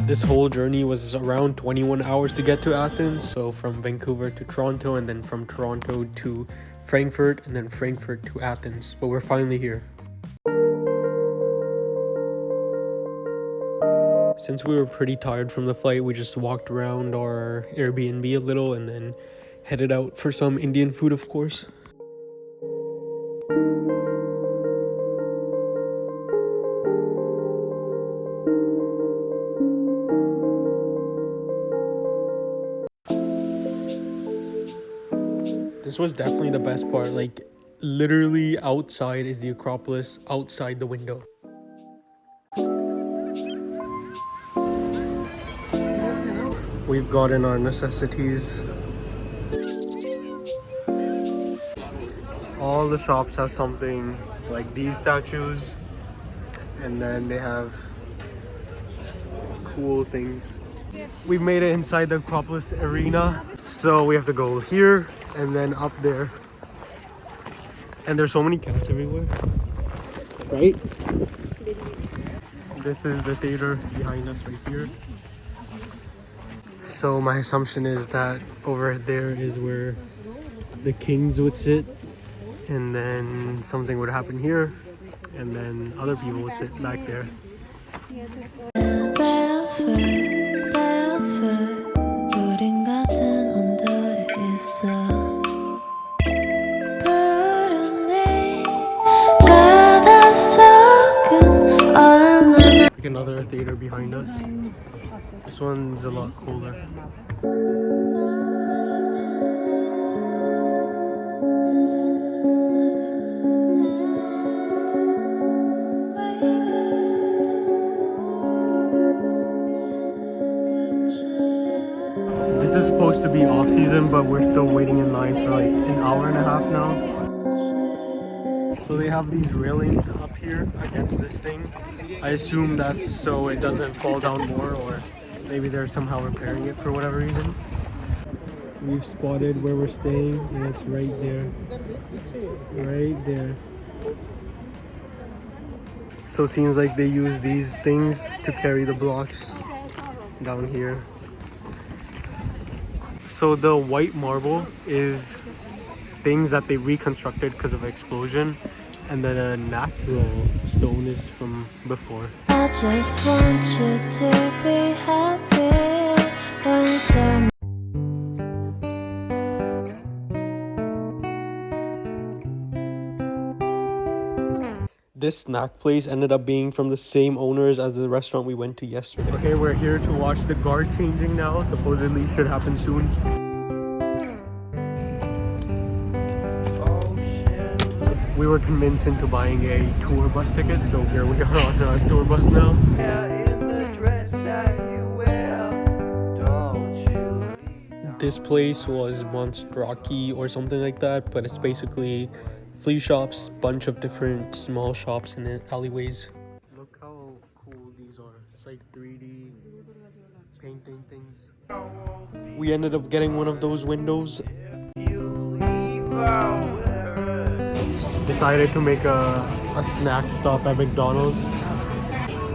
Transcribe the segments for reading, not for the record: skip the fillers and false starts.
This whole journey was around 21 hours to get to Athens. So from Vancouver to Toronto, and then from Toronto to Frankfurt, and then Frankfurt to Athens. But we're finally here. Since we were pretty tired from the flight, we just walked around our Airbnb a little and then headed out for some Indian food, of course. This was definitely the best part. Like, literally outside is the Acropolis, outside the window. We've gotten our necessities. All the shops have something, like these statues, and then they have cool things. We've made it inside the Acropolis arena, so we have to go here and then up there. And there's so many cats everywhere, right? This is the theater behind us right here. So my assumption is that over there is where the kings would sit, and then something would happen here, and then other people would sit back there. Like another theater behind us. This one's a lot cooler. This is supposed to be off season, but we're still waiting in line for like an hour and a half now. So they have these railings up here against this thing. I assume that's so it doesn't fall down more, or maybe they're somehow repairing it for whatever reason. We've spotted where we're staying, and it's right there. Right there. So it seems like they use these things to carry the blocks down here. So the white marble is things that they reconstructed because of explosion, and then a natural stone is from before. I just want you to be happy when some. This snack place ended up being from the same owners as the restaurant we went to yesterday. Okay, we're here to watch the guard changing now. Supposedly should happen soon. We were convinced into buying a tour bus ticket, so here we are on a tour bus now. This place was once Rocky or something like that, but it's basically flea shops, bunch of different small shops in alleyways. Look how cool these are. It's like 3D painting things. We ended up getting one of those windows. Decided to make a snack stop at McDonald's.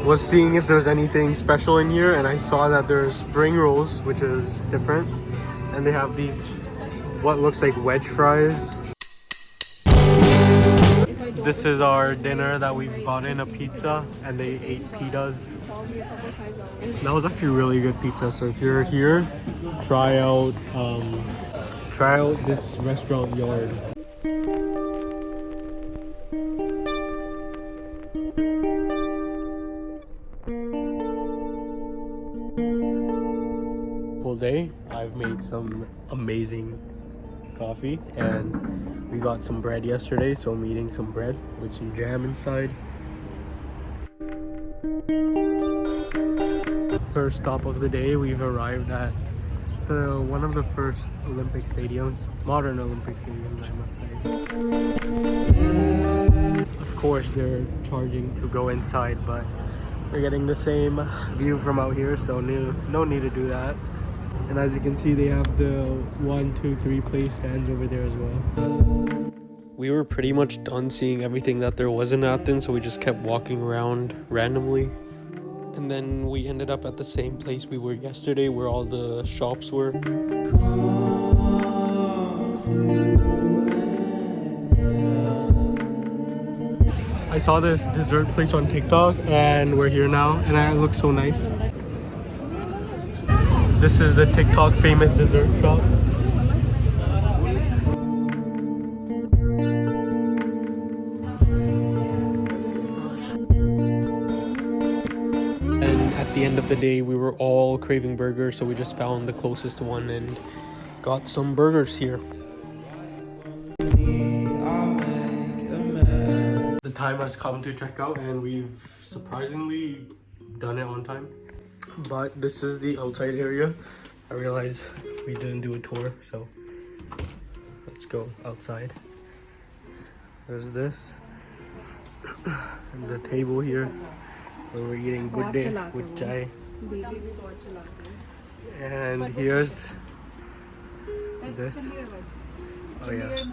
Was seeing if there's anything special in here, and I saw that there's spring rolls, which is different, and they have these what looks like wedge fries. This is our dinner that we've gotten, a pizza, and they ate pitas. That was actually really good pizza. So if you're here, try out this restaurant Yard. Full day. I've made some amazing coffee, and we got some bread yesterday, so I'm eating some bread with some jam inside. First stop of the day, we've arrived at one of the first Olympic stadiums, modern Olympic stadiums, I must say. Of course they're charging to go inside, but we're getting the same view from out here, so no need to do that. And as you can see, they have the 1, 2, 3 place stands over there as well. We were pretty much done seeing everything that there was in Athens, so we just kept walking around randomly. And then we ended up at the same place we were yesterday where all the shops were. I saw this dessert place on TikTok and we're here now and it looks so nice. This is the TikTok famous dessert shop. And at the end of the day, we were all craving burgers, so we just found the closest one and got some burgers here. The time has come to check out and we've surprisingly done it on time. But this is the outside area. I realized we didn't do a tour, so let's go outside. There's this and the table here where we're eating good day with chai. And here's this. Oh yeah.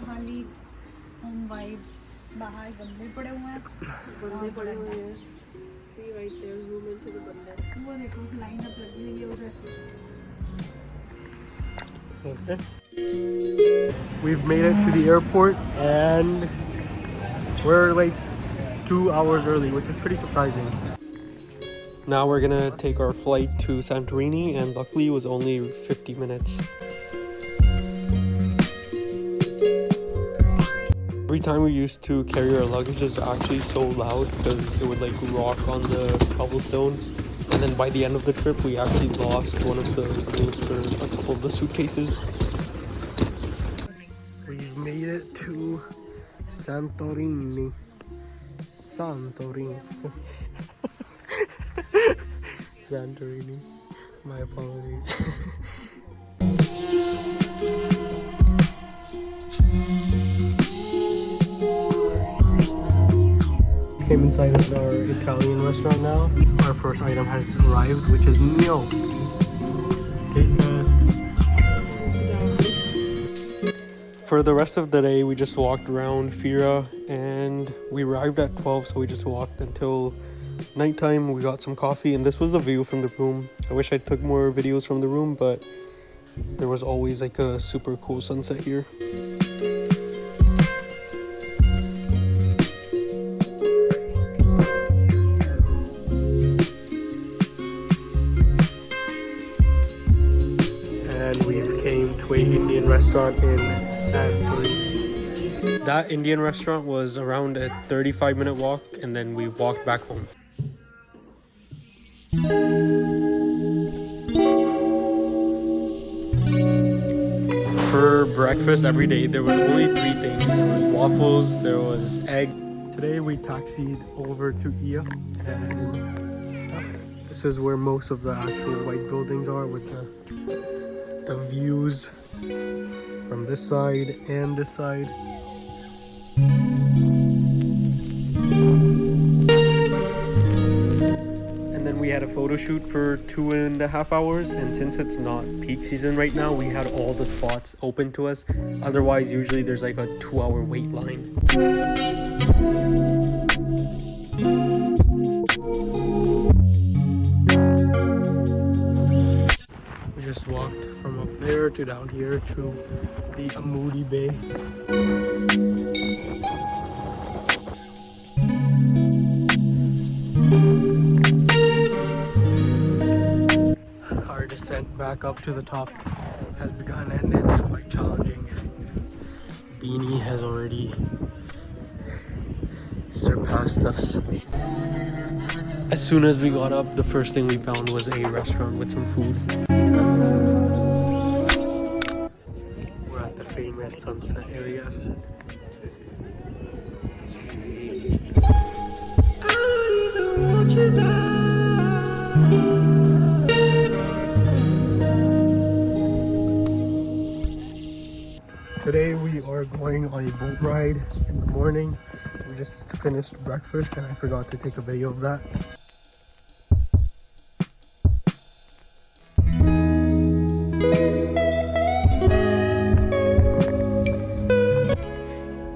Home vibes. बाहर गमले पड़े हुए हैं. See right there, zoom into the बंदे. वो देखो line up लगी हुई है उधर. Okay. We've made it to the airport and we're like 2 hours early, which is pretty surprising. Now we're gonna take our flight to Santorini and luckily it was only 50 minutes. Every time we used to carry our luggage is actually so loud because it would like rock on the cobblestone. And then by the end of the trip, we actually lost one of the wheels for a couple of the suitcases. We've made it to Santorini. Santorini. Santorini. My apologies. Came inside of our Italian restaurant now. Our first item has arrived, which is gnocchi. Taste test. For the rest of the day, we just walked around Fira and we arrived at 12, so we just walked until nighttime. We got some coffee and this was the view from the room. I wish I took more videos from the room, but there was always like a super cool sunset here. And we've came to an Indian restaurant in Santorini. That Indian restaurant was around a 35-minute walk and then we walked back home. For breakfast every day there was only 3 things. There was waffles, there was egg. Today we taxied over to Ia and this is where most of the actual white buildings are with the views from this side and this side. And then we had a photo shoot for 2.5 hours, and since it's not peak season right now, we had all the spots open to us. Otherwise, usually there's like a 2-hour wait line. We just walked from up there to down here to the Amalfi Bay. Our descent back up to the top has begun and it's quite challenging. Beanie has already surpassed us. As soon as we got up, the first thing we found was a restaurant with some food. We're at the famous sunset area. Today we are going on a boat ride in the morning. We just finished breakfast and I forgot to take a video of that.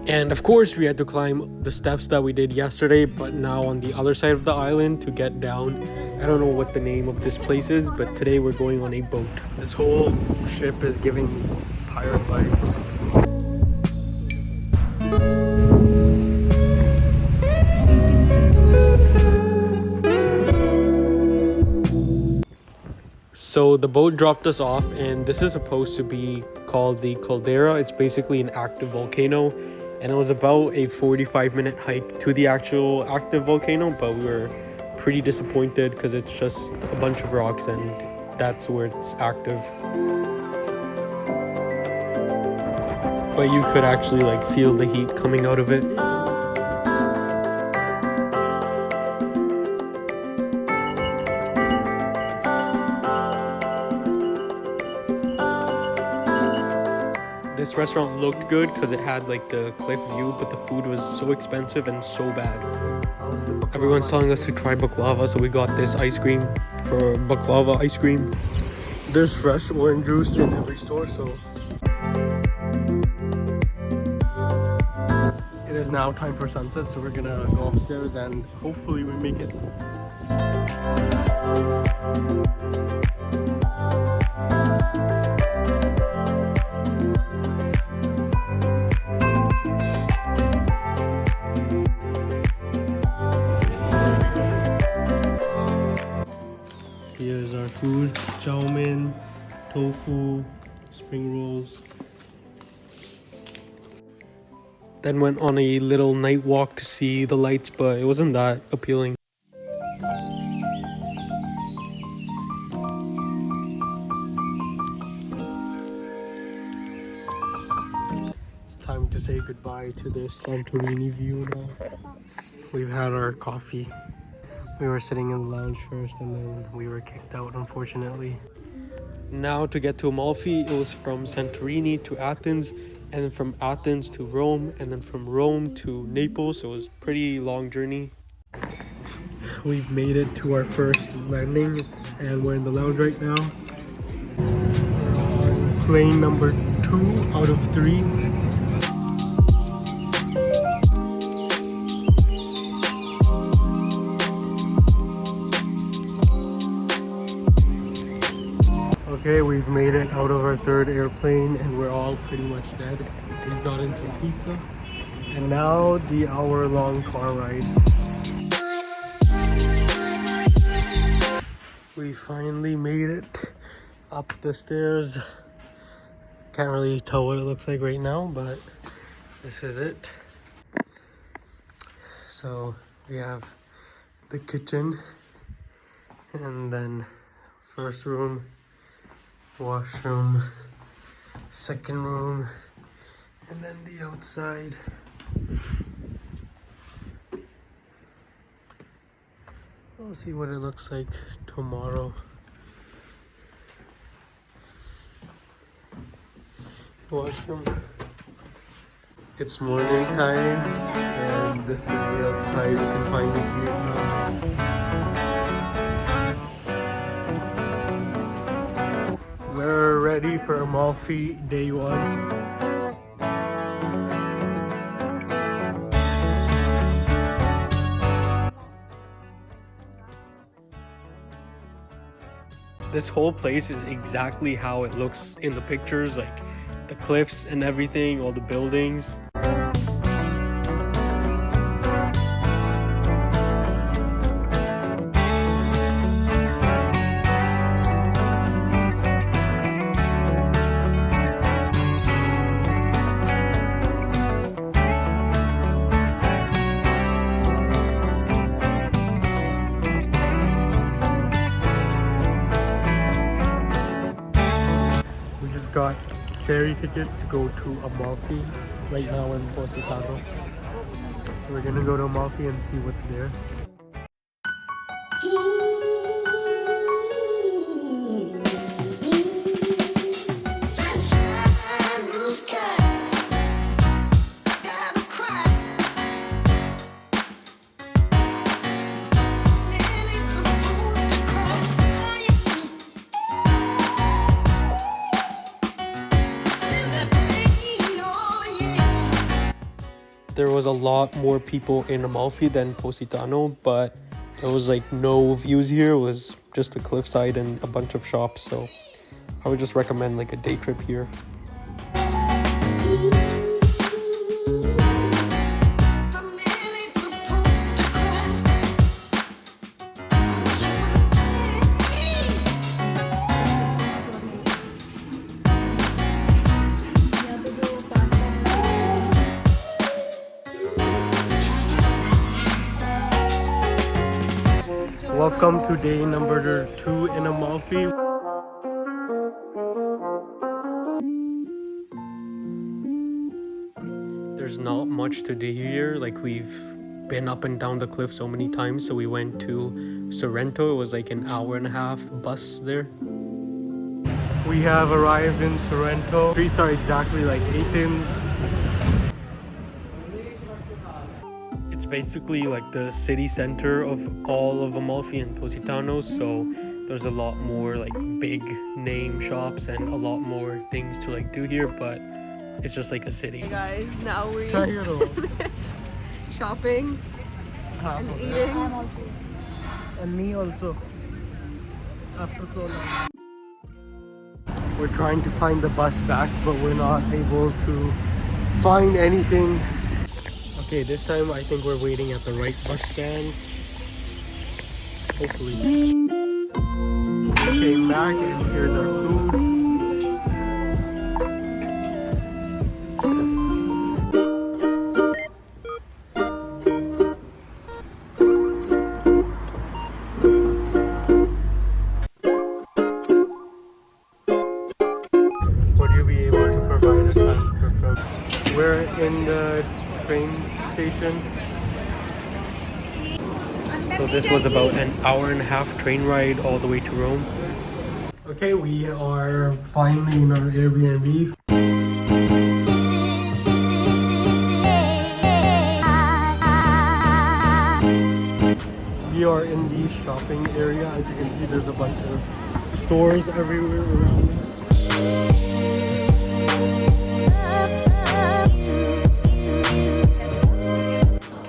And of course, we had to climb the steps that we did yesterday, but now on the other side of the island to get down. I don't know what the name of this place is, but today we're going on a boat. This whole ship is giving me pirate vibes. So the boat dropped us off, and this is supposed to be called the caldera. It's basically an active volcano, and it was about a 45-minute hike to the actual active volcano, but we were pretty disappointed because it's just a bunch of rocks and that's where it's active. But you could actually like feel the heat coming out of it. This restaurant looked good because it had like the cliff view, but the food was so expensive and so bad. Everyone's telling us to try baklava, so we got this ice cream for baklava ice cream. There's fresh orange juice in every store, so it is now time for sunset, so we're gonna go upstairs and hopefully we make it. Here's our food: chow mein, tofu, spring rolls. Then went on a little night walk to see the lights, but it wasn't that appealing. It's time to say goodbye to this Santorini view now. We've had our coffee. We were sitting in the lounge first and then we were kicked out, unfortunately. Now to get to Amalfi, it was from Santorini to Athens, and then from Athens to Rome, and then from Rome to Naples. So it was a pretty long journey. We've made it to our first landing and we're in the lounge right now. We're on plane number 2 out of 3. Okay, we've made it out of our 3rd airplane and we're all pretty much dead. We've gotten some pizza and now the hour-long car ride. We finally made it up the stairs. Can't really tell what it looks like right now, but this is it. So we have the kitchen and then first room, washroom, second room, and then the outside. We'll see what it looks like tomorrow. Washroom. It's morning time and this is the outside. You can finally see it now. We're ready for Amalfi day 1. This whole place is exactly how it looks in the pictures, like the cliffs and everything, all the buildings. Got ferry tickets to go to Amalfi right now in Positano. So we're gonna go to Amalfi and see what's there. was a lot more people in Amalfi than Positano, but there was like no views here. It was just a cliffside and a bunch of shops, so I would just recommend like a day trip here. Welcome to day number 2 in Amalfi. There's not much to do here. Like, we've been up and down the cliff so many times, so we went to Sorrento. It was like an hour and a half bus there. We have arrived in Sorrento. Streets are exactly like Athens. It's basically like the city center of all of Amalfi and Positano, so there's a lot more like big name shops and a lot more things to like do here, but it's just like a city. Hey guys, now we're shopping and eating. And me also. After so long. We're trying to find the bus back, but we're not able to find anything. Okay, this time I think we're waiting at the right bus stand. Hopefully. Came back and here's our food. Would you be able to provide us transfer code? We're in the train station. So this was about an hour and a half train ride all the way to Rome. Okay, we are finally in our Airbnb. We are in the shopping area. As you can see, there's a bunch of stores everywhere around us.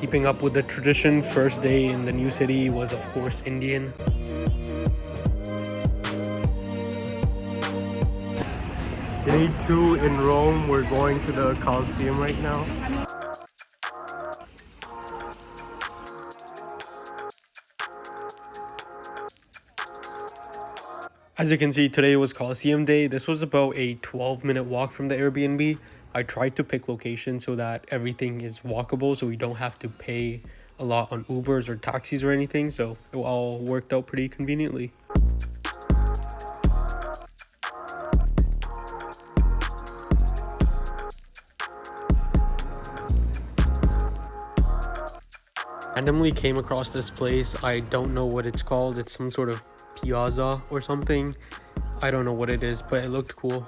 Keeping up with the tradition, first day in the new city was of course Indian. Day 2 in Rome. We're going to the Colosseum right now. As you can see, today was Colosseum Day. This was about a 12-minute walk from the Airbnb. I tried to pick locations so that everything is walkable, so we don't have to pay a lot on Ubers or taxis or anything, so it all worked out pretty conveniently. Randomly came across this place. I don't know what it's called. It's some sort of piazza or something. I don't know what it is, but it looked cool.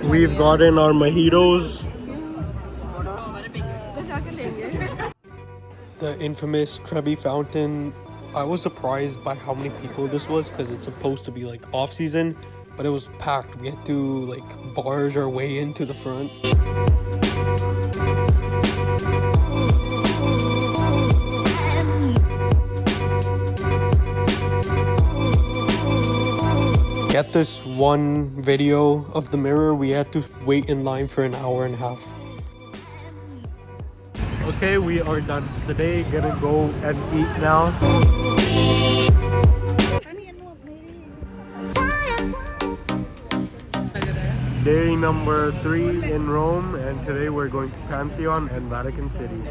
We've gotten our mojitos. The infamous Trevi fountain. I was surprised by how many people this was because it's supposed to be like off season, but it was packed. We had to like barge our way into the front. Get this one video of the mirror, we had to wait in line for an hour and a half. Okay, we are done for the day. Gonna go and eat now. Day number 3 in Rome, and today we're going to Pantheon and Vatican City.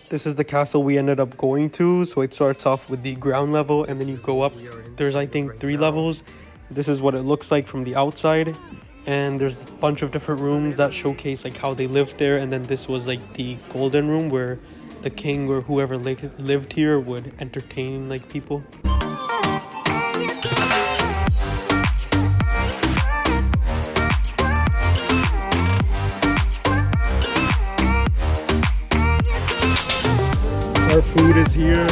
This is the castle we ended up going to. So it starts off with the ground level and then you go up. There's I think 3 levels. This is what it looks like from the outside. And there's a bunch of different rooms that showcase like how they lived there. And then this was like the golden room where the king or whoever lived here would entertain like people. Our food is here.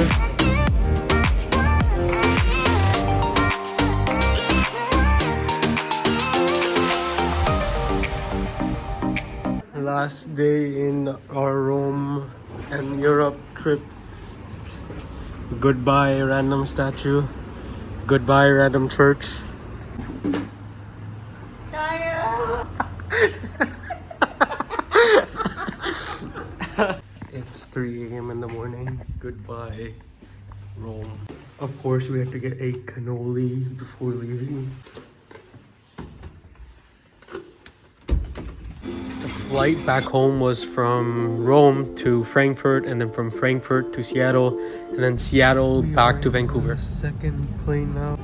last day in our Rome and Europe trip. Goodbye, random statue. Goodbye, random church. It's 3 a.m. in the morning. Goodbye, Rome. Of course, we had to get a cannoli before leaving. The flight back home was from Rome to Frankfurt, and then from Frankfurt to Seattle, and then Seattle back to Vancouver. Second plane now.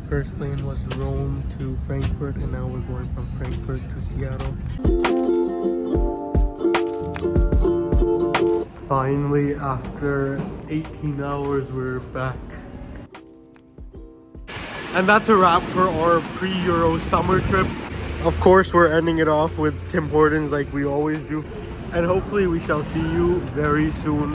First plane was Rome to Frankfurt, and now we're going from Frankfurt to Seattle. Finally, after 18 hours, we're back. And that's a wrap for our pre-Euro summer trip. Of course, we're ending it off with Tim Hortons like we always do. And hopefully we shall see you very soon.